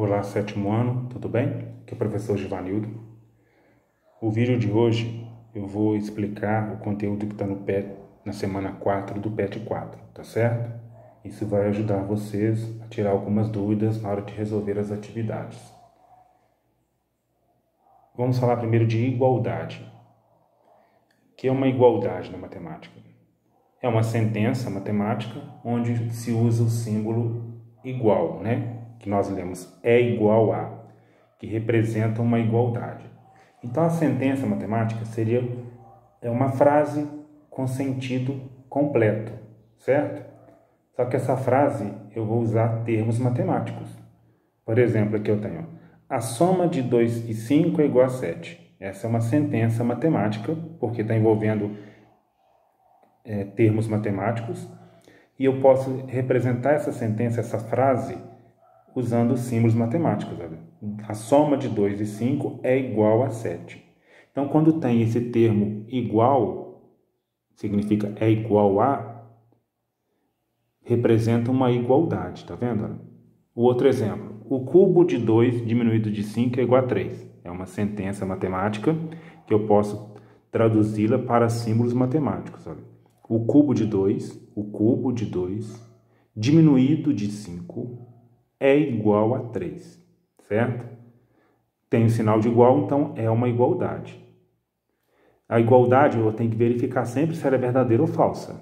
Olá, sétimo ano, tudo bem? Aqui é o professor Givanildo. O vídeo de hoje eu vou explicar o conteúdo que está no PET, na semana 4 do PET 4, tá certo? Isso vai ajudar vocês a tirar algumas dúvidas na hora de resolver as atividades. Vamos falar primeiro de igualdade. O que é uma igualdade na matemática? É uma sentença matemática onde se usa o símbolo igual, né? Que nós lemos é igual a, que representa uma igualdade. Então, a sentença matemática seria uma frase com sentido completo, certo? Só que essa frase eu vou usar termos matemáticos. Por exemplo, aqui eu tenho a soma de 2 e 5 é igual a 7. Essa é uma sentença matemática, porque está envolvendo termos matemáticos, e eu posso representar essa sentença, essa frase, usando símbolos matemáticos. Olha. A soma de 2 e 5 é igual a 7. Então, quando tem esse termo igual, significa é igual a, representa uma igualdade, tá vendo? Olha. O outro exemplo, o cubo de 2 diminuído de 5 é igual a 3. É uma sentença matemática que eu posso traduzi-la para símbolos matemáticos. Olha. O cubo de 2 diminuído de 5 é igual a 3, certo? Tem o sinal de igual, então é uma igualdade. A igualdade eu tenho que verificar sempre se ela é verdadeira ou falsa.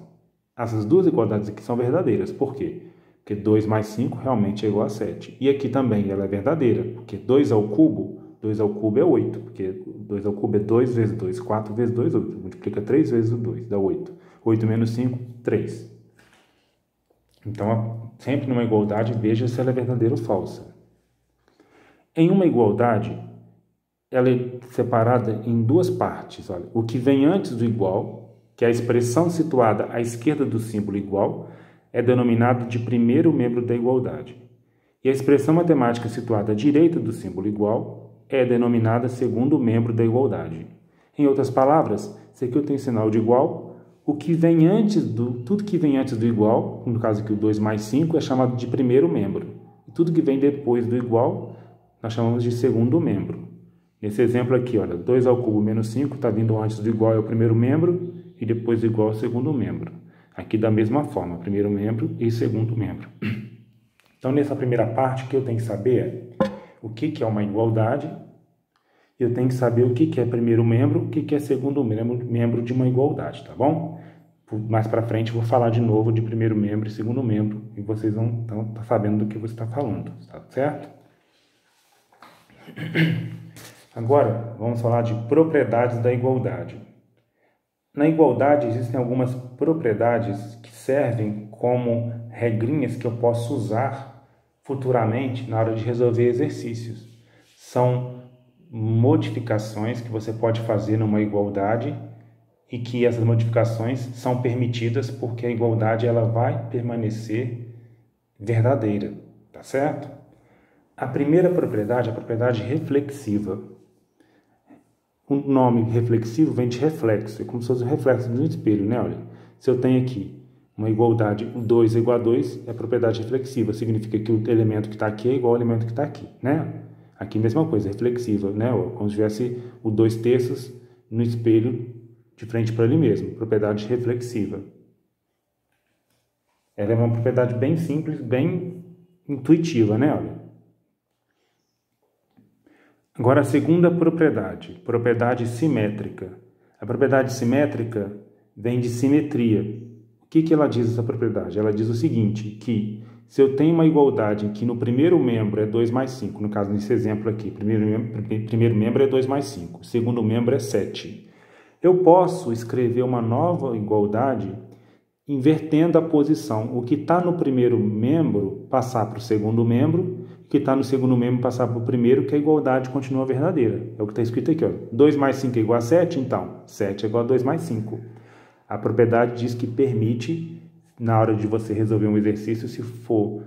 Essas duas igualdades aqui são verdadeiras. Por quê? Porque 2 mais 5 realmente é igual a 7. E aqui também ela é verdadeira, porque 2 ao cubo é 8. Porque 2 ao cubo é 2 vezes 2, 4 vezes 2, 8. Multiplica 3 vezes o 2, dá 8. 8 menos 5, 3. Então, sempre numa igualdade, veja se ela é verdadeira ou falsa. Em uma igualdade, ela é separada em duas partes. Olha, o que vem antes do igual, que é a expressão situada à esquerda do símbolo igual, é denominado de primeiro membro da igualdade. E a expressão matemática situada à direita do símbolo igual é denominada segundo membro da igualdade. Em outras palavras, se aqui eu tenho sinal de igual, tudo que vem antes do igual, no caso aqui o 2 mais 5, é chamado de primeiro membro. E tudo que vem depois do igual, nós chamamos de segundo membro. Nesse exemplo aqui, olha, 2 ao cubo menos 5 está vindo antes do igual é o primeiro membro e depois do igual é o segundo membro. Aqui da mesma forma, primeiro membro e segundo membro. Então, nessa primeira parte, o que eu tenho que saber é o que é uma igualdade. Eu tenho que saber o que é primeiro membro, o que é segundo membro de uma igualdade, tá bom? Mais para frente eu vou falar de novo de primeiro membro e segundo membro, e vocês vão estar sabendo do que você está falando, tá certo? Agora, vamos falar de propriedades da igualdade. Na igualdade existem algumas propriedades que servem como regrinhas que eu posso usar futuramente na hora de resolver exercícios. São modificações que você pode fazer numa igualdade e que essas modificações são permitidas porque a igualdade ela vai permanecer verdadeira, tá certo? A primeira propriedade é a propriedade reflexiva. O nome reflexivo vem de reflexo, é como se fosse um reflexo de um espelho, né? Olha, se eu tenho aqui uma igualdade, 2 é igual a 2, é propriedade reflexiva, significa que o elemento que está aqui é igual ao elemento que está aqui, né? Aqui a mesma coisa, reflexiva, né? Como se tivesse o 2/3 no espelho de frente para ele mesmo, propriedade reflexiva. Ela é uma propriedade bem simples, bem intuitiva, né? Olha. Agora a segunda propriedade, propriedade simétrica. A propriedade simétrica vem de simetria. O que ela diz essa propriedade? Ela diz o seguinte, que se eu tenho uma igualdade em que no primeiro membro é 2 mais 5, no caso nesse exemplo aqui, primeiro membro é 2 mais 5, segundo membro é 7. Eu posso escrever uma nova igualdade invertendo a posição. O que está no primeiro membro passar para o segundo membro, o que está no segundo membro passar para o primeiro, que a igualdade continua verdadeira. É o que está escrito aqui. Ó. 2 mais 5 é igual a 7, então 7 é igual a 2 mais 5. A propriedade diz que permite, na hora de você resolver um exercício, se for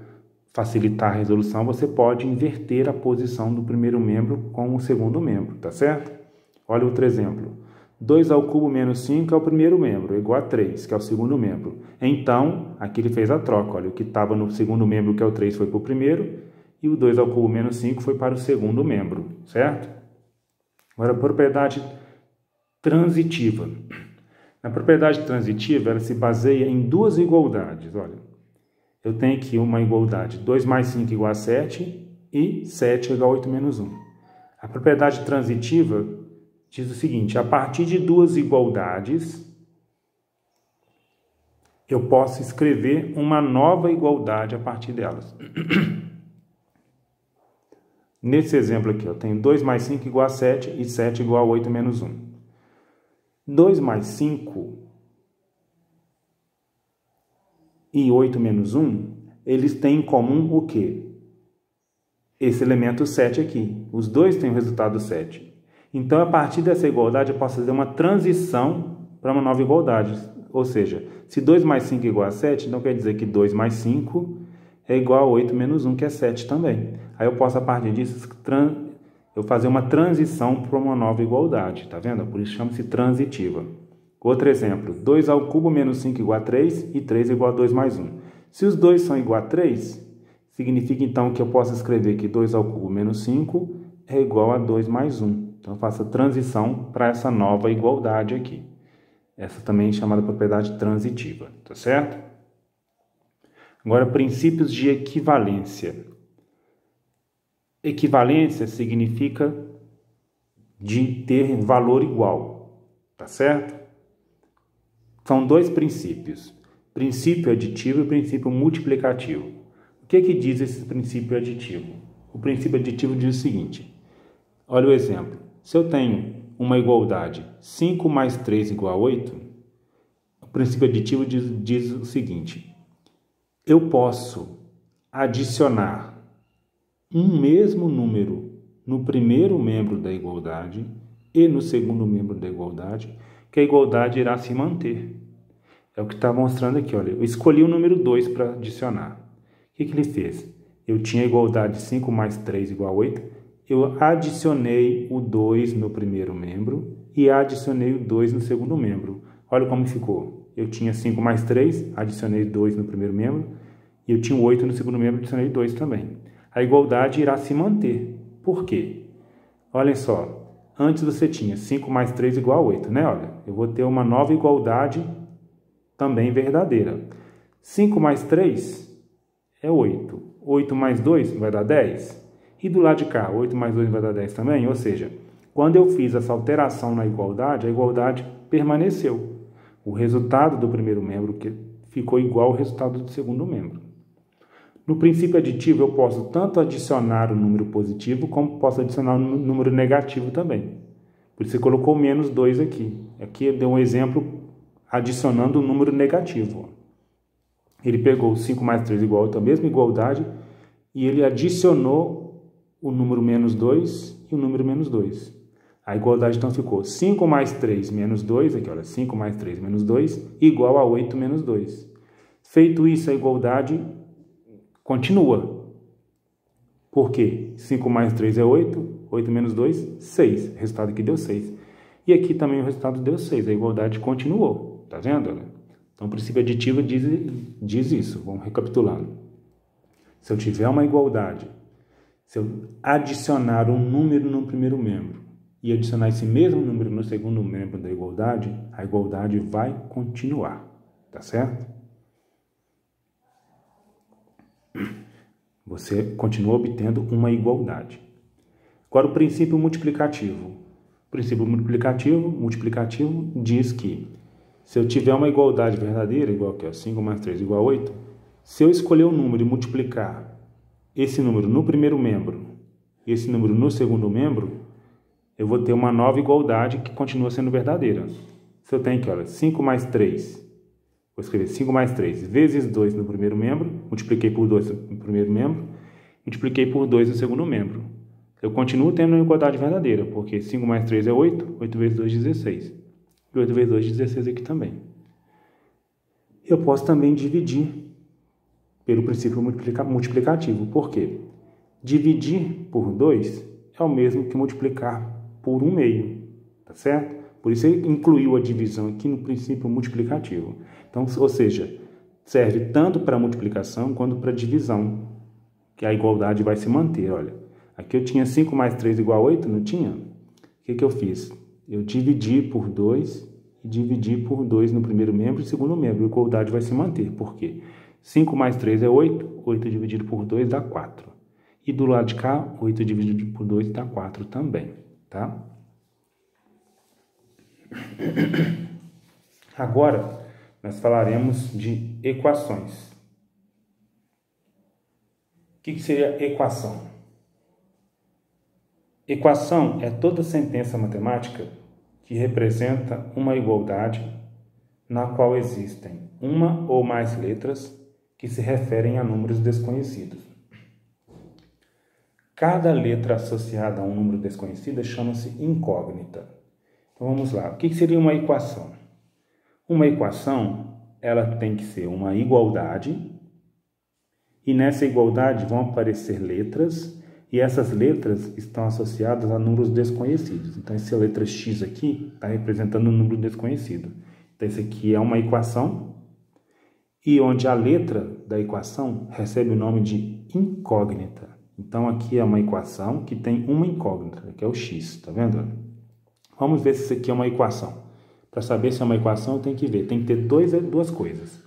facilitar a resolução, você pode inverter a posição do primeiro membro com o segundo membro, tá certo? Olha outro exemplo. 2 ao cubo menos 5 é o primeiro membro, igual a 3, que é o segundo membro. Então, aqui ele fez a troca. Olha, o que estava no segundo membro, que é o 3, foi para o primeiro, e o 2 ao cubo menos 5 foi para o segundo membro, certo? Agora, a propriedade transitiva. Na propriedade transitiva, ela se baseia em duas igualdades. Olha, eu tenho aqui uma igualdade 2 mais 5 igual a 7 e 7 igual a 8 menos 1. A propriedade transitiva diz o seguinte: a partir de duas igualdades, eu posso escrever uma nova igualdade a partir delas. Nesse exemplo aqui, eu tenho 2 mais 5 igual a 7 e 7 igual a 8 menos 1. 2 mais 5 e 8 menos 1, eles têm em comum o quê? Esse elemento 7 aqui. Os dois têm o resultado 7. Então, a partir dessa igualdade, eu posso fazer uma transição para uma nova igualdade. Ou seja, se 2 mais 5 é igual a 7, então quer dizer que 2 mais 5 é igual a 8 menos 1, que é 7 também. Aí eu posso, a partir disso, eu fazer uma transição para uma nova igualdade. Tá vendo? Por isso chama-se transitiva. Outro exemplo. 2 ao cubo menos 5 igual a 3 e 3 igual a 2 mais 1. Se os dois são igual a 3, significa então que eu posso escrever que 2 ao cubo menos 5 é igual a 2 mais 1. Então eu faço a transição para essa nova igualdade aqui. Essa também é chamada propriedade transitiva. Tá certo? Agora, princípios de equivalência. Equivalência significa de ter valor igual, tá certo? São dois princípios, princípio aditivo e princípio multiplicativo. O que diz esse princípio aditivo? O princípio aditivo diz o seguinte: olha o exemplo, se eu tenho uma igualdade 5 mais 3 igual a 8, o princípio aditivo diz o seguinte: eu posso adicionar um mesmo número no primeiro membro da igualdade e no segundo membro da igualdade, que a igualdade irá se manter. É o que está mostrando aqui, olha. Eu escolhi o número 2 para adicionar. O que ele fez? Eu tinha a igualdade 5 mais 3 igual a 8, eu adicionei o 2 no primeiro membro e adicionei o 2 no segundo membro. Olha como ficou. Eu tinha 5 mais 3, adicionei 2 no primeiro membro, e eu tinha o 8 no segundo membro, adicionei 2 também. A igualdade irá se manter. Por quê? Olhem só, antes você tinha 5 mais 3 igual a 8, né? Olha, eu vou ter uma nova igualdade também verdadeira. 5 mais 3 é 8. 8 mais 2 vai dar 10. E do lado de cá, 8 mais 2 vai dar 10 também? Ou seja, quando eu fiz essa alteração na igualdade, a igualdade permaneceu. O resultado do primeiro membro ficou igual ao resultado do segundo membro. No princípio aditivo, eu posso tanto adicionar o número positivo, como posso adicionar o número negativo também. Por isso, você colocou menos 2 aqui. Aqui eu dei um exemplo adicionando o número negativo. Ele pegou 5 mais 3 igual a 8, a mesma igualdade, e ele adicionou o número menos 2 e o número menos 2. A igualdade, então, ficou 5 mais 3 menos 2, aqui, olha, 5 mais 3 menos 2, igual a 8 menos 2. Feito isso, a igualdade continua. Por quê? 5 mais 3 é 8, 8 menos 2, 6. O resultado aqui deu 6. E aqui também o resultado deu 6. A igualdade continuou. Tá vendo? Então, o princípio aditivo diz isso. Vamos recapitulando. Se eu tiver uma igualdade, se eu adicionar um número no primeiro membro e adicionar esse mesmo número no segundo membro da igualdade, a igualdade vai continuar. Tá certo? Você continua obtendo uma igualdade. Agora, o princípio multiplicativo. O princípio multiplicativo diz que se eu tiver uma igualdade verdadeira, igual aqui, 5 mais 3 igual a 8, se eu escolher um número e multiplicar esse número no primeiro membro e esse número no segundo membro, eu vou ter uma nova igualdade que continua sendo verdadeira. Se eu tenho aqui, olha, 5 mais 3, vou escrever 5 mais 3 vezes 2 no primeiro membro, multipliquei por 2 no primeiro membro, multipliquei por 2 no segundo membro. Eu continuo tendo uma igualdade verdadeira, porque 5 mais 3 é 8, 8 vezes 2 é 16. E 8 vezes 2 é 16 aqui também. Eu posso também dividir pelo princípio multiplicativo. Por quê? Dividir por 2 é o mesmo que multiplicar por 1 meio. Tá certo? Por isso ele incluiu a divisão aqui no princípio multiplicativo. Então, ou seja, serve tanto para multiplicação quanto para divisão, que a igualdade vai se manter, olha. Aqui eu tinha 5 mais 3 igual a 8, não tinha? O que eu fiz? Eu dividi por 2 e dividi por 2 no primeiro membro e segundo membro. A igualdade vai se manter. Por quê? 5 mais 3 é 8. 8 dividido por 2 dá 4. E do lado de cá, 8 dividido por 2 dá 4 também, tá? Agora, nós falaremos de equações. O que seria equação? Equação é toda sentença matemática que representa uma igualdade na qual existem uma ou mais letras que se referem a números desconhecidos. Cada letra associada a um número desconhecido chama-se incógnita. Então vamos lá. O que seria uma equação? Uma equação, ela tem que ser uma igualdade e nessa igualdade vão aparecer letras e essas letras estão associadas a números desconhecidos. Então essa letra X aqui está representando um número desconhecido. Então esse aqui é uma equação e onde a letra da equação recebe o nome de incógnita. Então aqui é uma equação que tem uma incógnita, que é o X, tá vendo? Vamos ver se isso aqui é uma equação. Para saber se é uma equação, tem que ver. Tem que ter duas coisas.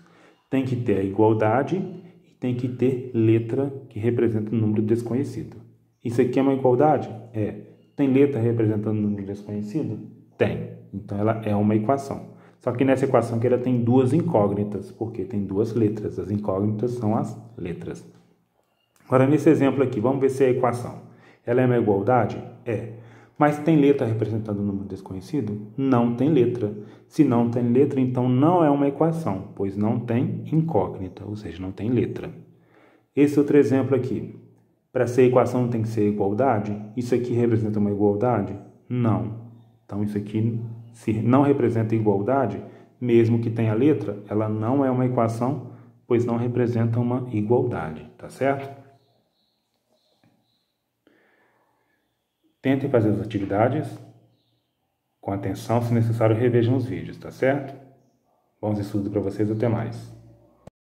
Tem que ter a igualdade e tem que ter letra que representa um número desconhecido. Isso aqui é uma igualdade? É. Tem letra representando um número desconhecido? Tem. Então ela é uma equação. Só que nessa equação aqui ela tem duas incógnitas, porque tem duas letras. As incógnitas são as letras. Agora nesse exemplo aqui, vamos ver se é a equação. Ela é uma igualdade? É. Mas tem letra representando um número desconhecido? Não tem letra. Se não tem letra, então não é uma equação, pois não tem incógnita, ou seja, não tem letra. Esse outro exemplo aqui. Para ser equação tem que ser igualdade? Isso aqui representa uma igualdade? Não. Então isso aqui, se não representa igualdade, mesmo que tenha letra, ela não é uma equação, pois não representa uma igualdade, tá certo? Tentem fazer as atividades com atenção, se necessário revejam os vídeos, tá certo? Bons estudos para vocês, até mais.